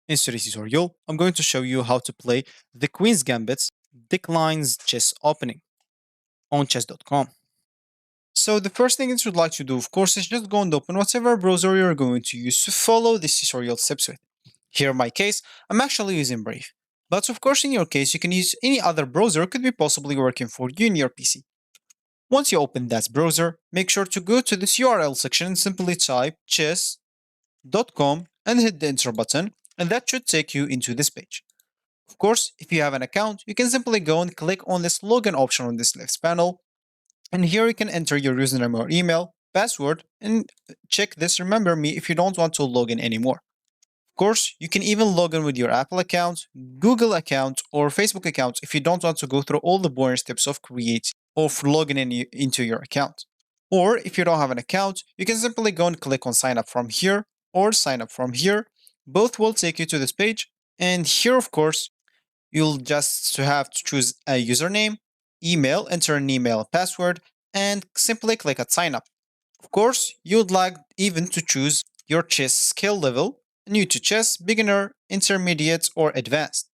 In today's tutorial, I'm going to show you how to play the Queen's Gambit's declines chess opening on chess.com. So the first thing that you'd like to do, of course, is just go and open whatever browser you're going to use to follow this tutorial steps with. Here in my case, I'm actually using Brave. But of course, in your case, you can use any other browser could be possibly working for you in your PC. Once you open that browser, make sure to go to this URL section and simply type chess.com and hit the enter button, and that should take you into this page. Of course, if you have an account, you can simply go and click on this login option on this left panel, and here you can enter your username or email, password, and check this remember me if you don't want to log in anymore. Of course, you can even log in with your Apple account, Google account, or Facebook account if you don't want to go through all the boring steps of creating or logging into your account. Or if you don't have an account, you can simply go and click on sign up from here or sign up from here. Both will take you to this page. And here, of course, you'll just have to choose a username, email, enter an email password, and simply click at sign up. Of course, you'd like even to choose your chess skill level, new to chess, beginner, intermediate, or advanced.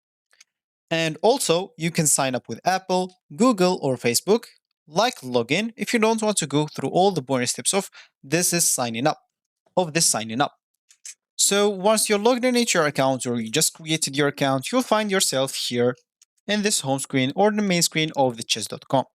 And also, you can sign up with Apple, Google, or Facebook, like login if you don't want to go through all the boring steps of signing up. So once you're logged in into your account or you just created your account, you'll find yourself here in this home screen or the main screen of the chess.com.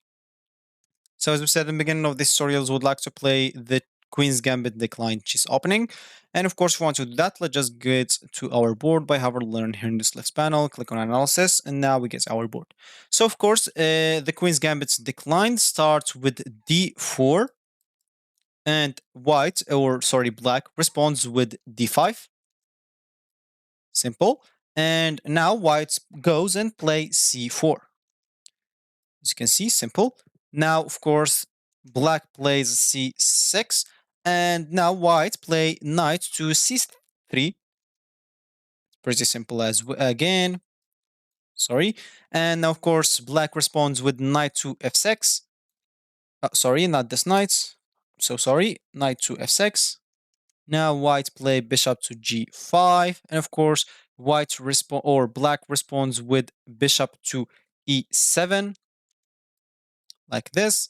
So as we said in the beginning of this tutorial, we would like to play the Queen's Gambit declined chess opening. And of course, if we want to do that, let's just get to our board by hover learn here in this left panel, click on analysis, and now we get our board. So of course, the Queen's Gambit's decline starts with d4, and black responds with d5. Simple. And now white goes and play c4. As you can see, simple. Now, of course, black plays c6, and now white play knight to c3. Pretty simple as again. Sorry. And now, of course, black responds with knight to f6. Sorry, not this knight. So sorry, knight to f6. Now white play bishop to g5, and of course, black responds with bishop to e7, like this.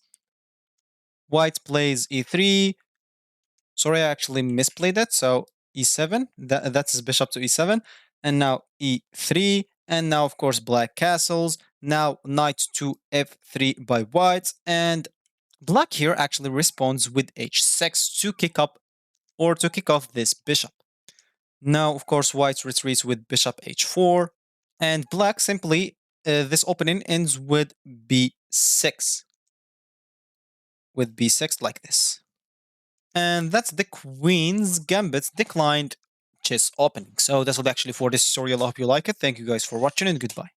White plays e3. Sorry, I actually misplayed that. So e7, that's bishop to e7, and now e3, and now of course black castles. Now knight to f3 by white, and black here actually responds with h6 to kick off this bishop. Now, of course, white retreats with bishop h4, and black simply, this opening ends with b6. With b6 like this. And that's the Queen's Gambit's declined chess opening. So this will be actually for this tutorial. I hope you like it. Thank you guys for watching and goodbye.